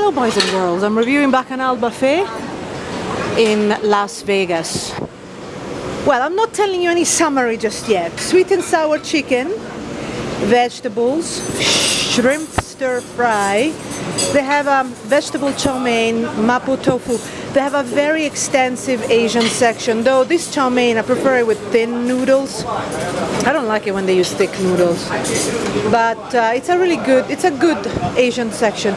Hello boys and girls, I'm reviewing Bacchanal Buffet in Las Vegas. Well, I'm not telling you any summary just yet. Sweet and sour chicken, vegetables, shrimp stir fry. They have a vegetable chow mein, mapo tofu. They have a very extensive Asian section, though this chow mein I prefer it with thin noodles. I don't like it when they use thick noodles, but it's a good Asian section.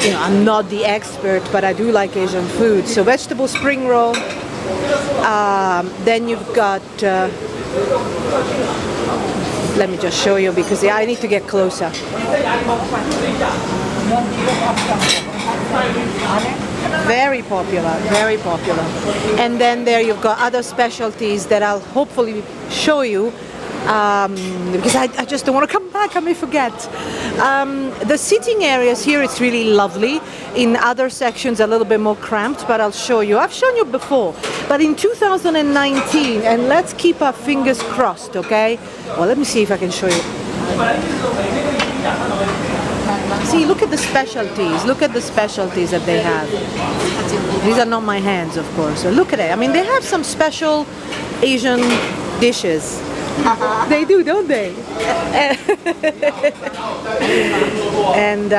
You know, I'm not the expert, but I do like Asian food. So vegetable spring roll. Then you've got. Let me just show you because I need to get closer. Very popular, very popular. And then there you've got other specialties that I'll hopefully show you because I just don't want to come back, I may forget. The seating areas here, it's really lovely. In other sections a little bit more cramped, but I'll show you. I've shown you before, but in 2019, and let's keep our fingers crossed, okay? Well, let me see if I can show you. See, look at the specialties. Look at the specialties that they have. These are not my hands, of course. So look at it. I mean, they have some special Asian dishes. They do, don't they? And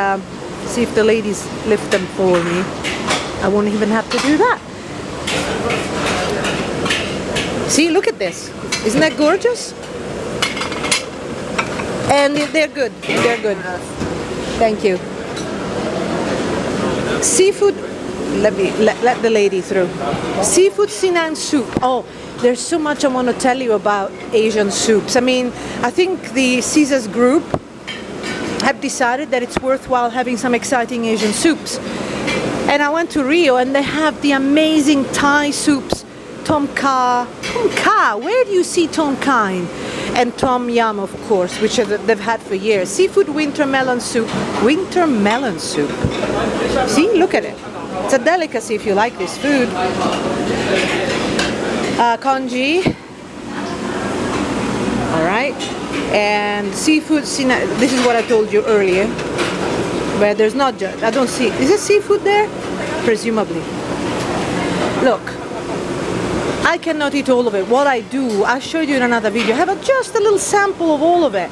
see if the ladies lift them for me. I won't even have to do that. See, look at this. Isn't that gorgeous? And they're good. They're good. Thank you. Seafood. Let the lady through. Seafood Sinan soup. Oh, there's so much I want to tell you about Asian soups. I mean, I think the Caesars group have decided that it's worthwhile having some exciting Asian soups. And I went to Rio and they have the amazing Thai soups. Tom Kha. Tom Kha. Where do you see Tom Kha in? And Tom Yum, of course, which they've had for years. Seafood winter melon soup. Winter melon soup. See, look at it. It's a delicacy if you like this food. Congee. All right. And seafood. This is what I told you earlier. Where there's not just. I don't see. Is there seafood there? Presumably. Look. I cannot eat all of it. What I do, I'll show you in another video. I have just a little sample of all of it.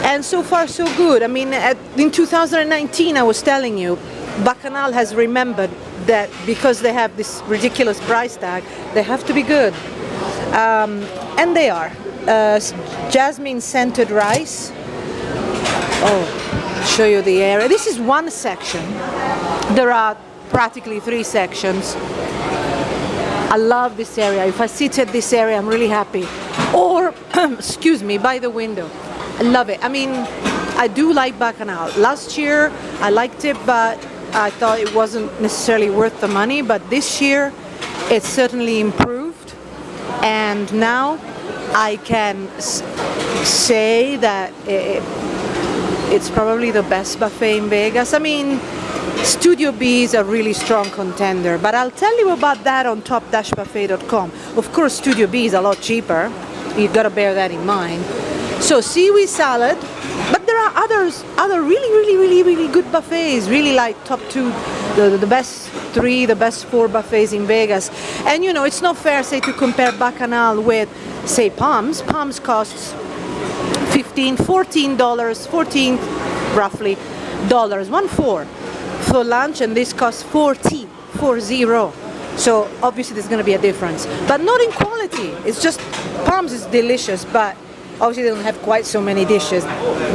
And so far so good. I mean, in 2019, I was telling you, Bacchanal has remembered that because they have this ridiculous price tag, they have to be good. And they are. Jasmine scented rice. Oh, I'll show you the area. This is one section. There are practically 3 sections. I love this area. If I sit at this area, I'm really happy. Or, excuse me, by the window. I love it. I mean, I do like Bacchanal. Last year, I liked it, but I thought it wasn't necessarily worth the money. But this year, it's certainly improved. And now, I can say that it's probably the best buffet in Vegas. I mean, Studio B is a really strong contender, but I'll tell you about that on top-buffet.com. Of course, Studio B is a lot cheaper. You've got to bear that in mind. So, seaweed salad, but there are other really good buffets, really like top 2, the best 3, the best 4 buffets in Vegas. And you know, it's not fair, say, to compare Bacchanal with, say, Palms. Palms costs $14 roughly, $1.4 for lunch, and this costs $40. So obviously there's going to be a difference, but not in quality. It's just Palms is delicious, but obviously they don't have quite so many dishes,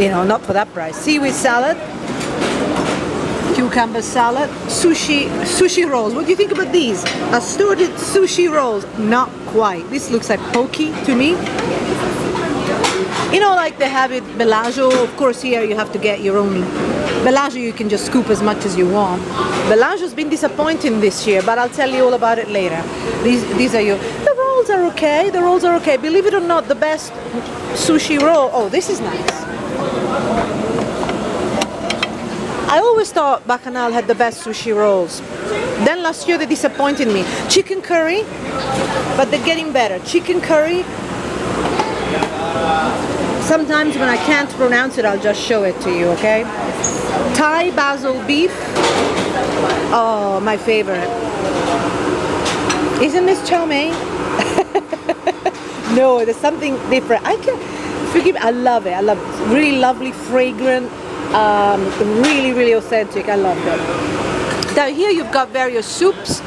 you know, not for that price. Seaweed salad, cucumber salad, sushi rolls. What do you think about these? Assorted sushi rolls. Not quite. This looks like poke to me. You know, like they have it Bellagio. Of course, here you have to get your own. Bellagio, you can just scoop as much as you want. Bellagio's been disappointing this year, but I'll tell you all about it later. These are your. The rolls are okay. The rolls are okay. Believe it or not, the best sushi roll. Oh, this is nice. I always thought Bacchanal had the best sushi rolls. Then last year they disappointed me. Chicken curry, but they're getting better. Chicken curry. Sometimes when I can't pronounce it, I'll just show it to you, okay? Thai basil beef. Oh, my favorite. Isn't this chow mein? No, there's something different. I can forgive me. I love it. I love it. It's really lovely, fragrant, really, really authentic. I love it. Now here you've got various soups,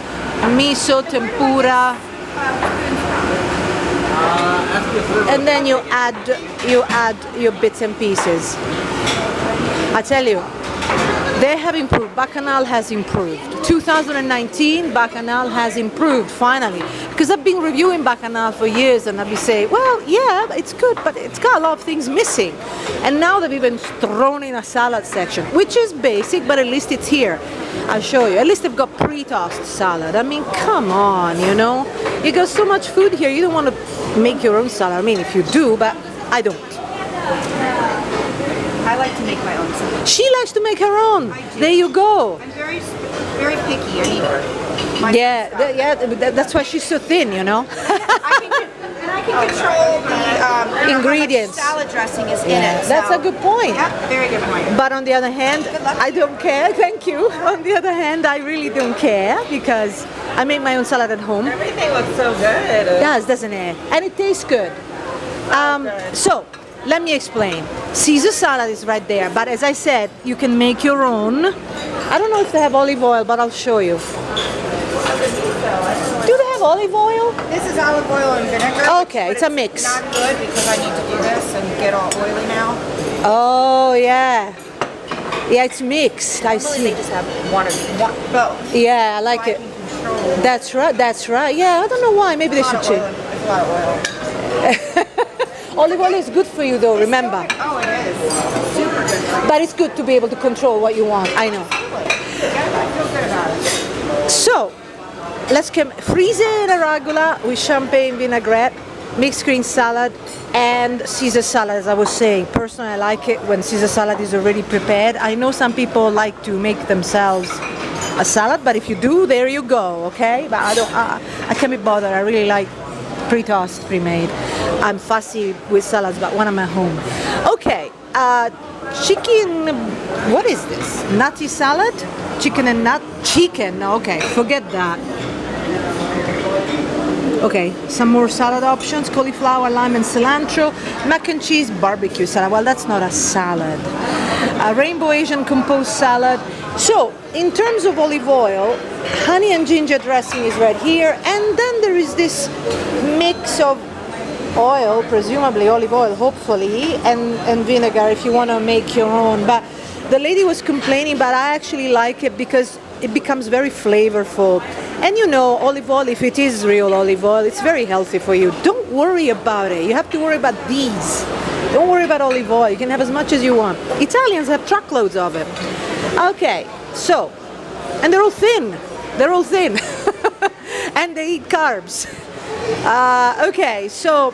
miso, tempura, and then you add your bits and pieces. I tell you, they have improved. Bacchanal has improved. 2019, Bacchanal has improved finally. Because I've been reviewing Bacchanal for years, and I've been saying, well, yeah, it's good, but it's got a lot of things missing. And now they've even thrown in a salad section, which is basic, but at least it's here. I'll show you. At least they've got pre-tossed salad. I mean, come on, you know. You got so much food here, you don't want to make your own salad. I mean, if you do, but I don't. I like to make my own salad. She likes to make her own. I do. There you go. I'm very picky. I need That's why she's so thin, you know. I can control the ingredients. How much salad dressing is in it. That's so. a good point. Yeah, very good point. But on the other hand, I don't care. Thank you. On the other hand, I really don't care because I make my own salad at home. Everything looks so good. It does, doesn't it? And it tastes good. So, let me explain. Caesar salad is right there, but as I said, you can make your own. I don't know if they have olive oil, but I'll show you. Do they have olive oil? This is olive oil and vinegar. Okay, it's a mix. Not good because I need to do this and get all oily now. Oh, yeah. Yeah, it's mixed. I see. They just have both. Yeah, I like it. That's right, that's right. Yeah, I don't know why. Maybe they should change. It's a lot of oil. Olive oil is good for you though, remember. Oh, it is. Super good. But it's good to be able to control what you want, I know. I feel good about it. So, let's freeze it arugula with champagne vinaigrette, mixed green salad, and Caesar salad, as I was saying. Personally, I like it when Caesar salad is already prepared. I know some people like to make themselves a salad, but if you do, there you go, okay? But I can't be bothered. I really like pre-tossed, pre-made. I'm fussy with salads, but when I'm at home. Okay, chicken, what is this? Nutty salad? Chicken and nut? Chicken, okay, forget that. Okay, some more salad options, cauliflower, lime and cilantro, mac and cheese, barbecue salad. Well, that's not a salad. A rainbow Asian composed salad. So, in terms of olive oil, honey and ginger dressing is right here, and then there is this mix of oil, presumably olive oil, hopefully, and vinegar if you want to make your own. But the lady was complaining, but I actually like it because it becomes very flavorful. And you know, olive oil, if it is real olive oil, it's very healthy for you. Don't worry about it. You have to worry about these. Don't worry about olive oil. You can have as much as you want. Italians have truckloads of it. Okay, so, and they're all thin. They're all thin. And they eat carbs. Okay, so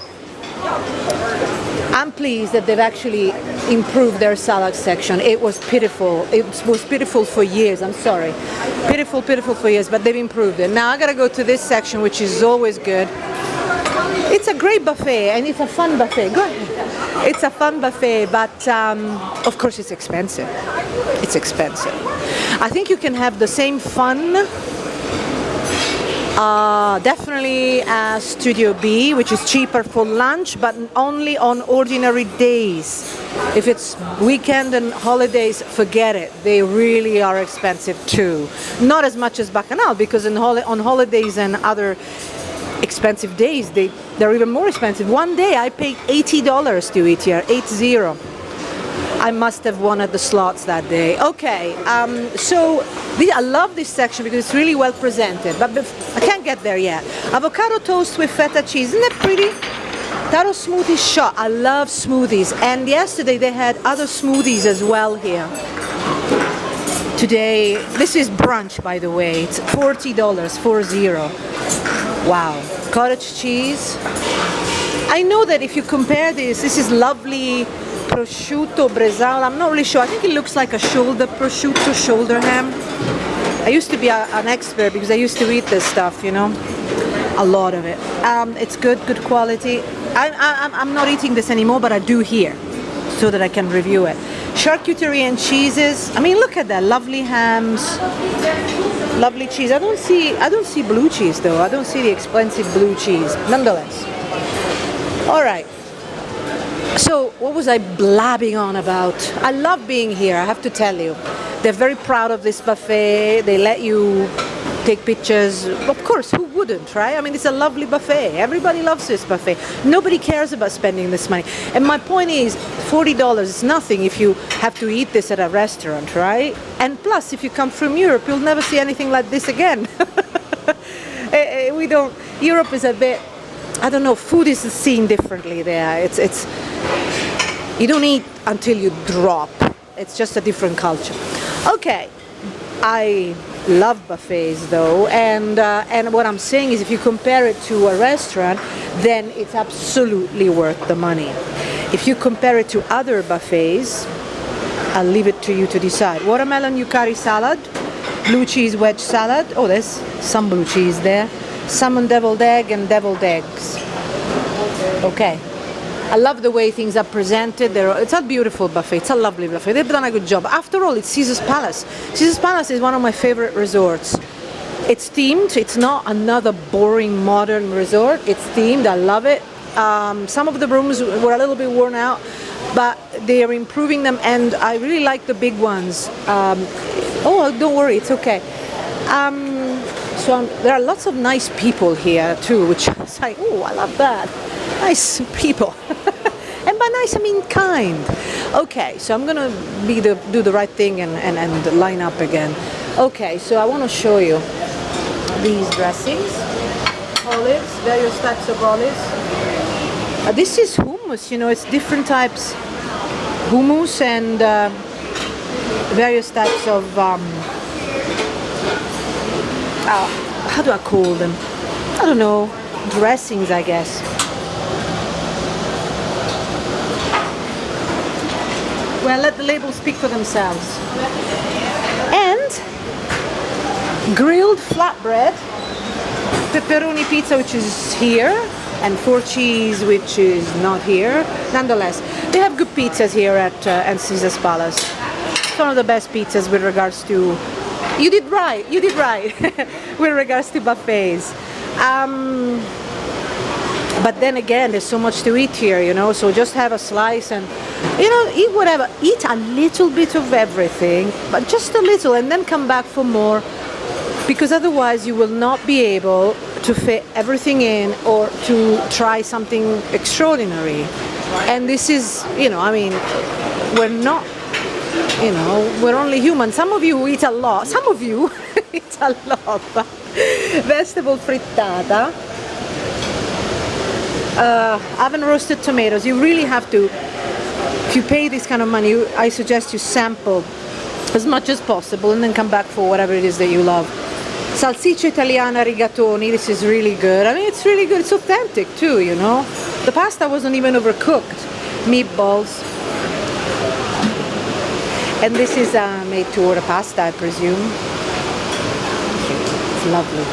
I'm pleased that they've actually improved their salad section. It was pitiful. It was pitiful for years. I'm sorry. Pitiful for years, but they've improved it. Now I gotta go to this section, which is always good. It's a great buffet, and it's a fun buffet. Go ahead. It's a fun buffet, but of course it's expensive. It's expensive. I think you can have the same fun definitely Studio B, which is cheaper for lunch, but only on ordinary days. If it's weekend and holidays, forget it. They really are expensive too. Not as much as Bacchanal, because on holidays and other expensive days, they're even more expensive. One day I paid $80 to eat here, 80. I must have won at the slots that day. Okay, so I love this section because it's really well presented, but I can't get there yet. Avocado toast with feta cheese, isn't that pretty? Taro smoothie shot. I love smoothies, and yesterday they had other smoothies as well here. Today, this is brunch, by the way. It's $40, 40. Wow, cottage cheese. I know that if you compare this is lovely prosciutto bresaola. I'm not really sure. I think it looks like a shoulder prosciutto, shoulder ham. I used to be an expert because I used to eat this stuff, you know, a lot of it. It's good quality. I'm not eating this anymore, but I do here so that I can review it. Charcuterie and cheeses. I mean, look at that, lovely hams, lovely cheese. I don't see blue cheese though. I don't see the expensive blue cheese. Nonetheless. All right. So what was I blabbing on about? I love being here, I have to tell you. They're very proud of this buffet. They let you take pictures. Of course, who wouldn't, right? I mean, it's a lovely buffet. Everybody loves this buffet. Nobody cares about spending this money. And my point is, $40 is nothing if you have to eat this at a restaurant, right? And plus, if you come from Europe, you'll never see anything like this again. Europe is a bit, I don't know, food is seen differently there. You don't eat until you drop. It's just a different culture. Okay, I love buffets though, and what I'm saying is if you compare it to a restaurant, then it's absolutely worth the money. If you compare it to other buffets, I'll leave it to you to decide. Watermelon yukari salad, blue cheese wedge salad. Oh, there's some blue cheese there. Salmon deviled egg and deviled eggs. Okay. I love the way things are presented. It's a beautiful buffet. It's a lovely buffet. They've done a good job. After all, it's Caesar's Palace. Caesar's Palace is one of my favorite resorts. It's themed. It's not another boring modern resort. It's themed. I love it. Some of the rooms were a little bit worn out, but they are improving them, and I really like the big ones. Oh, don't worry. It's okay. There are lots of nice people here too, which is like, oh, I love that. Nice people. And by nice, I mean kind. Okay, so I'm going to do the right thing and line up again. Okay, so I want to show you these dressings. Olives, various types of olives. This is hummus, you know, it's different types. Hummus and various types of... how do I call them? I don't know. Dressings, I guess. Well, let the labels speak for themselves. And grilled flatbread, pepperoni pizza, which is here, and 4 cheese, which is not here. Nonetheless, they have good pizzas here at Caesar's Palace. It's one of the best pizzas with regards to... You did right. With regards to buffets. But then again, there's so much to eat here, you know, so just have a slice and, you know, eat whatever. Eat a little bit of everything, but just a little, and then come back for more, because otherwise you will not be able to fit everything in or to try something extraordinary. And this is, you know, I mean, we're not, you know, we're only human. Some of you eat a lot. Some of you eat a lot. Vegetable frittata. Oven roasted tomatoes. You really have to, if you pay this kind of money, I suggest you sample as much as possible and then come back for whatever it is that you love. Salsiccia italiana rigatoni. This is really good. I mean, it's really good. It's authentic too, you know. The pasta wasn't even overcooked. Meatballs. And this is made to order pasta, I presume. It's lovely.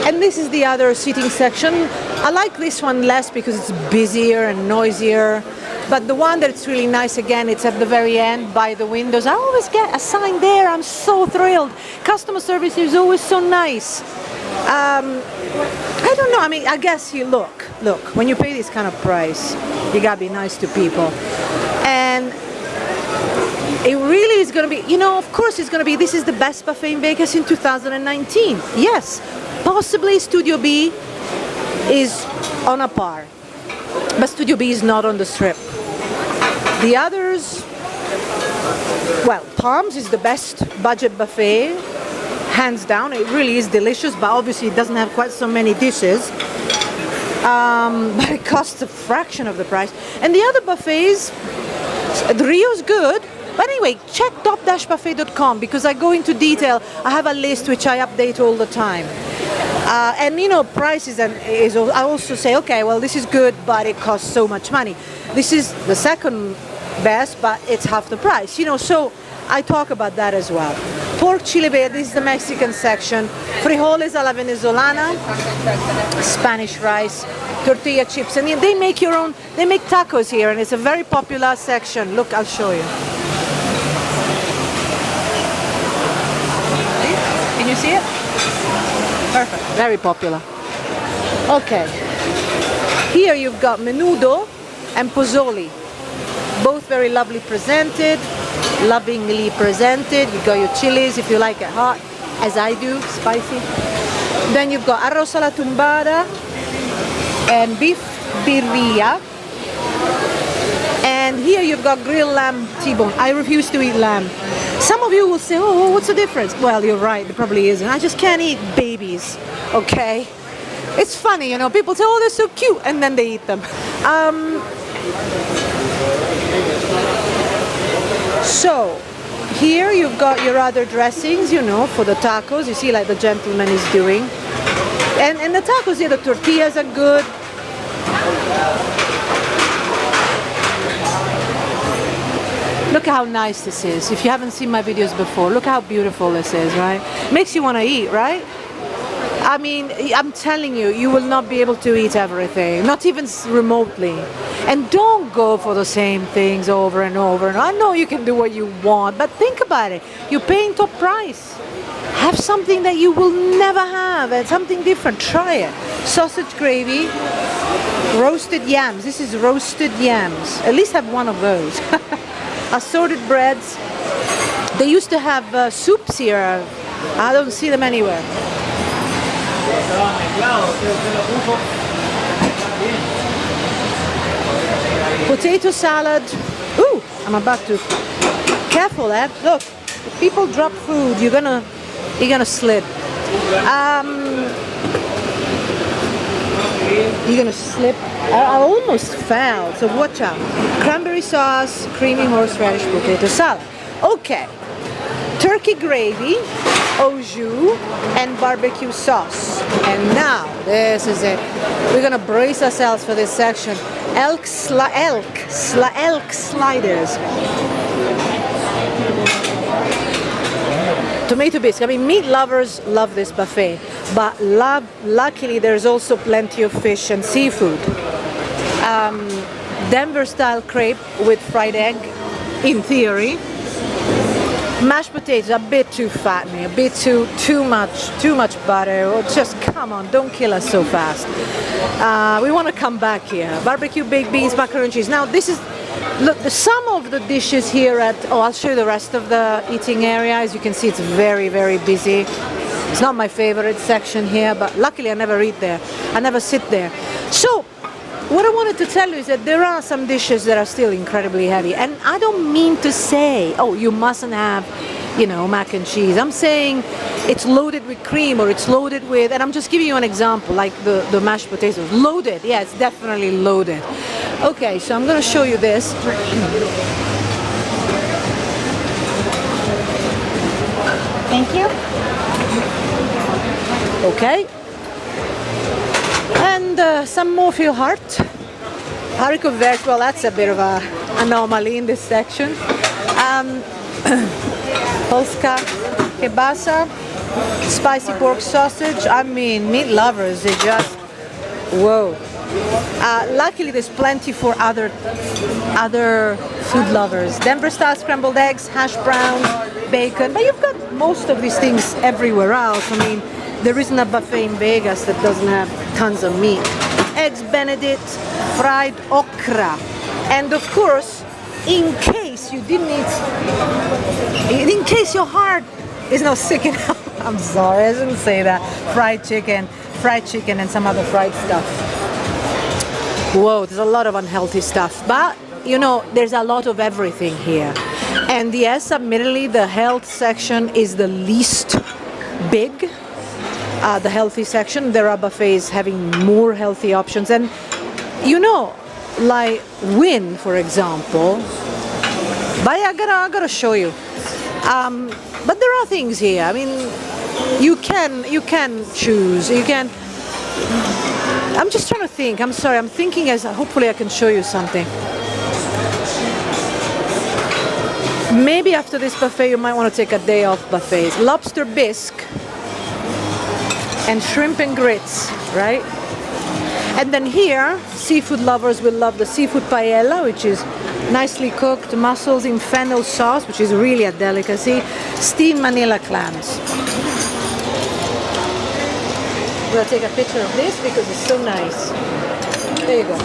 And this is the other seating section. I like this one less because it's busier and noisier. But the one that's really nice, again, it's at the very end by the windows. I always get a sign there. I'm so thrilled. Customer service is always so nice. I don't know. I mean, I guess you look, when you pay this kind of price, you gotta be nice to people. And it really is going to be, you know, of course it's going to be, this is the best buffet in Vegas in 2019. Yes, possibly Studio B is on a par, but Studio B is not on the Strip. The others, well, Palms is the best budget buffet, hands down. It really is delicious, but obviously it doesn't have quite so many dishes. But it costs a fraction of the price. And the other buffets, the Rio's good. But anyway, check top-buffet.com because I go into detail. I have a list which I update all the time. And you know, prices I also say, okay, well, this is good, but it costs so much money. This is the second best, but it's half the price. You know, so I talk about that as well. Pork chile verde, this is the Mexican section. Frijoles a la venezolana, Spanish rice, tortilla chips, and they make tacos here, and it's a very popular section. Look, I'll show you. Can you see it? Perfect. Very popular. Okay. Here you've got menudo and pozole. Both very lovely presented, lovingly presented. You've got your chilies if you like it hot, as I do, spicy. Then you've got arroz a la tumbada and beef birria. And here you've got grilled lamb T-bone. I refuse to eat lamb. Some of you will say, oh, what's the difference? Well, you're right, there probably isn't. I just can't eat babies, okay? It's funny, you know, people say, oh, they're so cute, and then they eat them. So, here you've got your other dressings, you know, for the tacos. You see, like the gentleman is doing. And the tacos here, the tortillas are good. Look how nice this is. If you haven't seen my videos before, look how beautiful this is, right? Makes you want to eat, right? I mean, I'm telling you, you will not be able to eat everything, not even remotely. And don't go for the same things over and over. And I know you can do what you want, but think about it. You're paying top price. Have something that you will never have, and something different. Try it. Sausage gravy, roasted yams. This is roasted yams. At least have one of those. Assorted breads. They used to have soups here. I don't see them anywhere. Potato salad. Ooh, I'm about to. Careful, eh? Look, if people drop food, you're gonna slip. You're gonna slip. I almost fell, so watch out. Cranberry sauce, creamy horseradish potato salad. Okay. Turkey gravy, au jus, and barbecue sauce. And now, this is it. We're gonna brace ourselves for this section. Elk sliders. Tomato bisque. I mean, meat lovers love this buffet, but luckily there's also plenty of fish and seafood. Denver style crepe with fried egg, in theory. Mashed potatoes, a bit too fattening, a bit too much butter. Or just come on, don't kill us so fast. We want to come back here. Barbecue baked beans, macaroni and cheese. Now this is, look, some of the dishes here at, I'll show you the rest of the eating area. As you can see, it's very, very busy. It's not my favorite section here, but luckily I never eat there. I never sit there. So, what I wanted to tell you is that there are some dishes that are still incredibly heavy. And I don't mean to say, oh, you mustn't have, you know, mac and cheese. I'm saying it's loaded with cream, or it's loaded with, and I'm just giving you an example, like the mashed potatoes. Loaded, yeah, it's definitely loaded. Okay, so I'm gonna show you this. Thank you. Okay. And some more for your heart. Haricot verde, well, that's a bit of an anomaly in this section. Polska kielbasa, spicy pork sausage. I mean, meat lovers, they just, whoa. Luckily, there's plenty for other food lovers. Denver style scrambled eggs, hash browns, bacon. But you've got most of these things everywhere else. I mean, there isn't a buffet in Vegas that doesn't have tons of meat. Eggs Benedict, fried okra. And of course, in case you didn't eat, in case your heart is not sick enough, I'm sorry, I shouldn't say that. Fried chicken and some other fried stuff. Whoa, there's a lot of unhealthy stuff. But, you know, there's a lot of everything here. And yes, admittedly, the health section is the least big. The healthy section, there are buffets having more healthy options, and you know, like Win, for example. But I gotta show you. But there are things here. I mean, you can choose. You can. I'm just trying to think. I'm sorry. I'm thinking as hopefully I can show you something. Maybe after this buffet you might want to take a day off buffets. Lobster bisque and shrimp and grits, right? And then here, seafood lovers will love the seafood paella, which is nicely cooked mussels in fennel sauce, which is really a delicacy. Steamed Manila clams. We'll take a picture of this because it's so nice. There you go.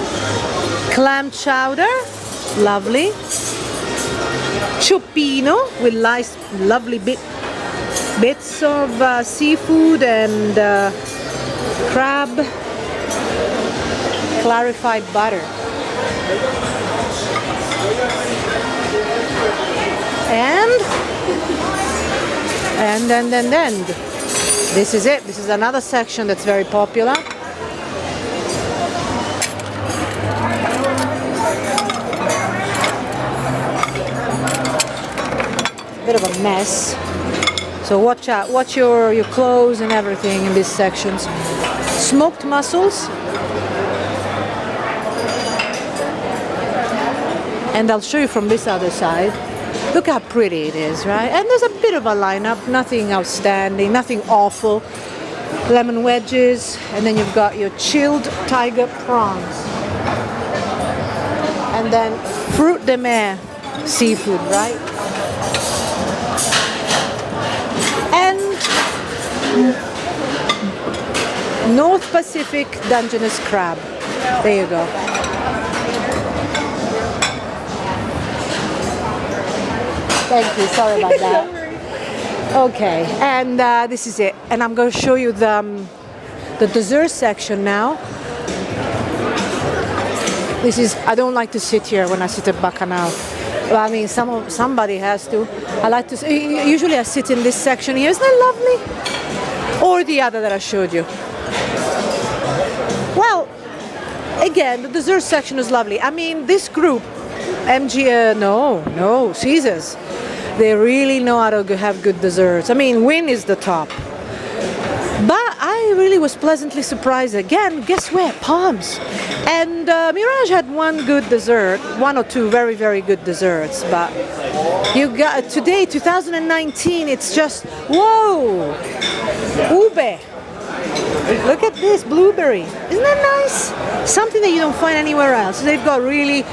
Clam chowder, lovely. Cioppino with nice, lovely bits of seafood and crab. Clarified butter. And then this is it. This is another section that's very popular. Bit of a mess, so watch out, watch your clothes and everything in these sections. Smoked mussels, and I'll show you from this other side. Look how pretty it is, right? And there's a bit of a lineup, nothing outstanding, nothing awful. Lemon wedges, and then you've got your chilled tiger prawns, and then fruit de mer seafood, right? And North Pacific Dungeness crab. There you go. Thank you, sorry about that. Okay, and this is it. And I'm going to show you the dessert section now. This is, I don't like to sit here when I sit at Bacchanal. Well, I mean, somebody has to. I like to, usually I sit in this section here. Isn't that lovely? Or the other that I showed you. Well, again, the dessert section is lovely. I mean, this group, Caesars, they really know how to have good desserts. I mean, Win is the top. But I really was pleasantly surprised again. Guess where? Palms. And Mirage had one good dessert, one or two very, very good desserts. But you got today, 2019, it's just, whoa! Ube. Look at this, blueberry. Isn't that nice? Something that you don't find anywhere else. They've got really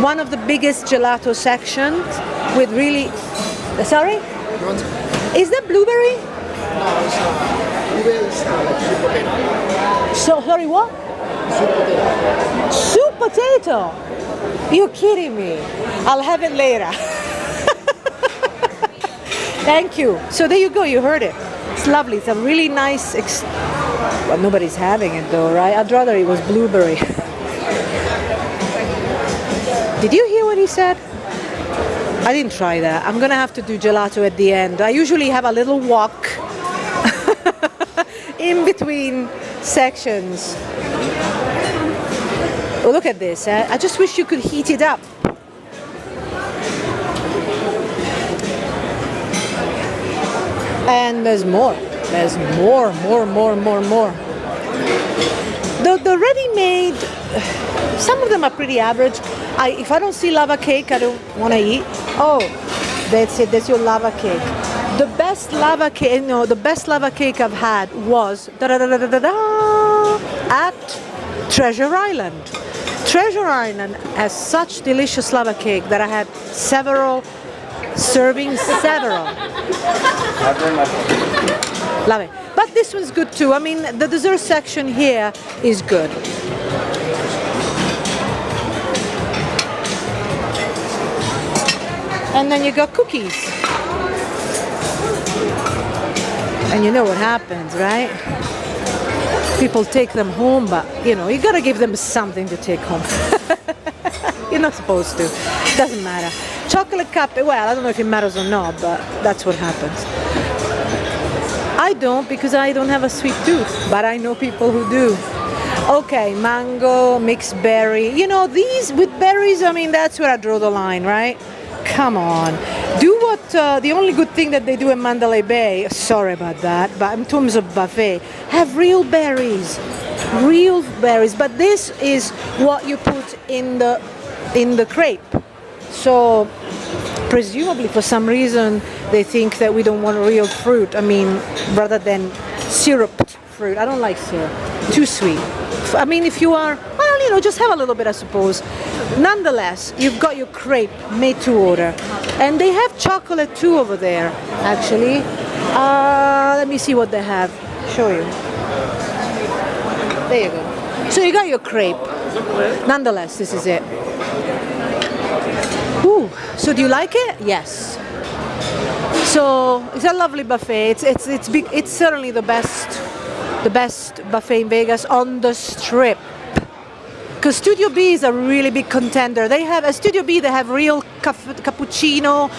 one of the biggest gelato sections with really, sorry? Is that blueberry? No, it's not. Ube is like sweet potato. So, sorry, what? Sweet potato. Soup potato? You're kidding me. I'll have it later. Thank you. So there you go, you heard it. It's lovely. It's a really nice, well, nobody's having it though, right? I'd rather it was blueberry. Did you hear what he said? I didn't try that. I'm gonna have to do gelato at the end. I usually have a little walk in between sections. Oh, look at this. I just wish you could heat it up. And there's more. There's more. The ready-made, some of them are pretty average. If I don't see lava cake, I don't want to eat. Oh, that's it. That's your lava cake. The best lava cake, no, the best lava cake I've had was at Treasure Island. Treasure Island has such delicious lava cake that I had several servings, Love it. But this one's good too. I mean, the dessert section here is good. And then you got cookies. And you know what happens, right? People take them home, but you know, you gotta give them something to take home. You're not supposed to. Doesn't matter. Chocolate cup, well, I don't know if it matters or not, but that's what happens. I don't, because I don't have a sweet tooth, but I know people who do. Okay, mango, mixed berry. You know, these with berries, I mean, that's where I draw the line, right? Come on. Do what, the only good thing that they do in Mandalay Bay, sorry about that, but in terms of buffet, have real berries. Real berries, but this is what you put in the crepe. So presumably for some reason they think that we don't want real fruit. I mean, rather than syruped fruit. I don't like syrup. Too sweet. I mean, if you are, well, you know, just have a little bit, I suppose. Nonetheless, you've got your crepe made to order. And they have chocolate too over there, actually. Let me see what they have. Show you. There you go. So you got your crepe. Nonetheless, this is it. Ooh, so do you like it? Yes. So it's a lovely buffet. It's big. It's certainly the best buffet in Vegas on the Strip. Because Studio B is a really big contender. They have at Studio B. They have real cappuccino,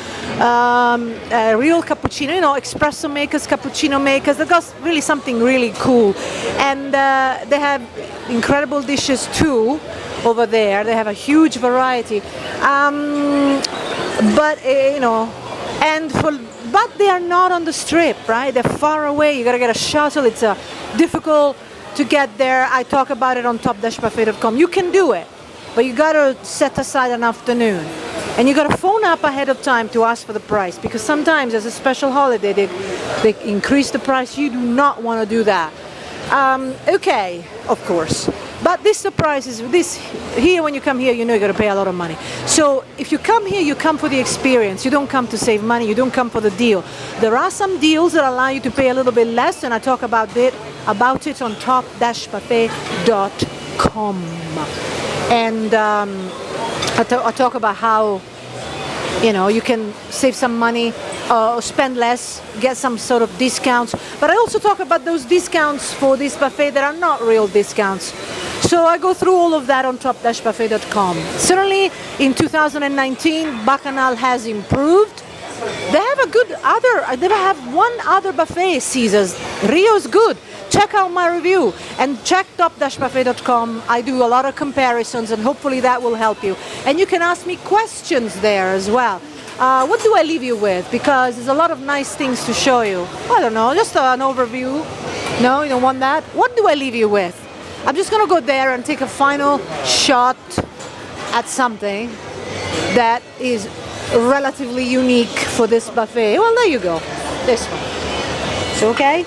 you know, espresso makers, cappuccino makers. They got really something really cool, and they have incredible dishes too over there. They have a huge variety, but you know, but they are not on the Strip, right? They're far away. You gotta get a shuttle. It's difficult to get there. I talk about it on top-buffet.com. You can do it, but you gotta set aside an afternoon, and you gotta phone up ahead of time to ask for the price, because sometimes as a special holiday they increase the price. You do not want to do that. Okay, of course. But this surprise is this here. When you come here, you know you're gonna pay a lot of money. So if you come here, you come for the experience. You don't come to save money. You don't come for the deal. There are some deals that allow you to pay a little bit less, and I talk about it on top-buffet.com. And I talk about how, you know, you can save some money, spend less, get some sort of discounts. But I also talk about those discounts for this buffet that are not real discounts. So I go through all of that on top-buffet.com. Certainly in 2019, Bacchanal has improved. They have one other buffet, Caesar's. Rio's good. Check out my review and check top-buffet.com. I do a lot of comparisons, and hopefully that will help you. And you can ask me questions there as well. What do I leave you with? Because there's a lot of nice things to show you. I don't know, just an overview. No, you don't want that? What do I leave you with? I'm just going to go there and take a final shot at something that is relatively unique for this buffet. Well, there you go. This one. It's okay?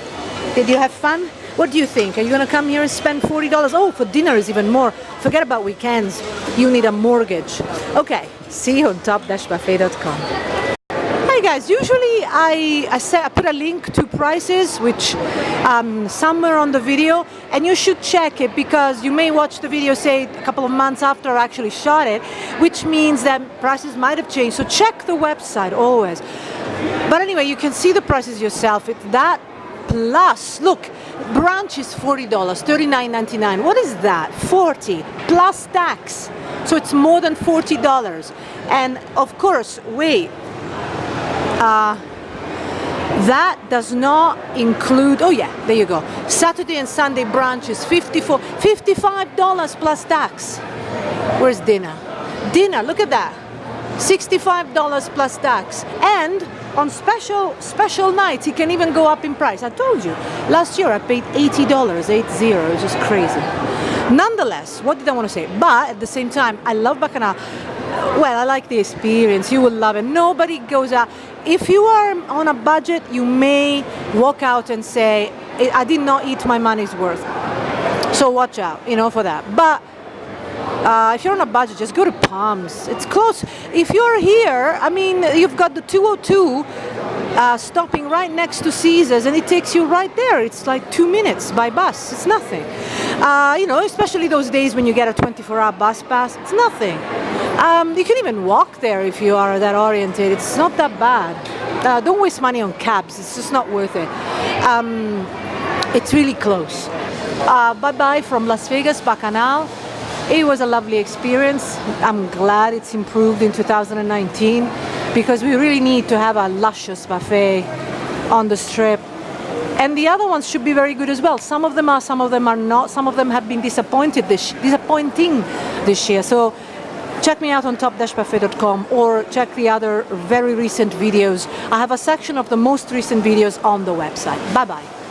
Did you have fun? What do you think? Are you going to come here and spend $40? Oh, for dinner is even more. Forget about weekends. You need a mortgage. Okay, see you on top-buffet.com. Hi guys, usually I put a link to prices, which somewhere on the video, and you should check it, because you may watch the video, say, a couple of months after I actually shot it, which means that prices might have changed. So check the website always. But anyway, you can see the prices yourself. It's that plus, look, brunch is $40, $39.99. What is that? $40 plus tax. So it's more than $40. And of course, wait, that does not include, oh yeah, there you go. Saturday and Sunday brunch is $55 plus tax. Where's dinner? Dinner, look at that. $65 plus tax. And on special nights, it can even go up in price. I told you, last year I paid $80, 80, it's just crazy. Nonetheless, what did I want to say? But at the same time, I love Bacchanal. Well, I like the experience. You will love it. Nobody goes out. If you are on a budget, you may walk out and say, I did not eat my money's worth. So watch out, you know, for that. But if you're on a budget, just go to Palms. It's close. If you're here, I mean, you've got the 202 stopping right next to Caesar's, and it takes you right there. It's like 2 minutes by bus. It's nothing. You know, especially those days when you get a 24-hour bus pass, it's nothing. You can even walk there if you are that oriented. It's not that bad. Don't waste money on cabs. It's just not worth it. It's really close. Bye-bye from Las Vegas, Bacchanal. It was a lovely experience. I'm glad it's improved in 2019, because we really need to have a luscious buffet on the Strip. And the other ones should be very good as well. Some of them are, some of them are not. Some of them have been disappointing this year. So check me out on top-buffet.com, or check the other very recent videos. I have a section of the most recent videos on the website. Bye-bye.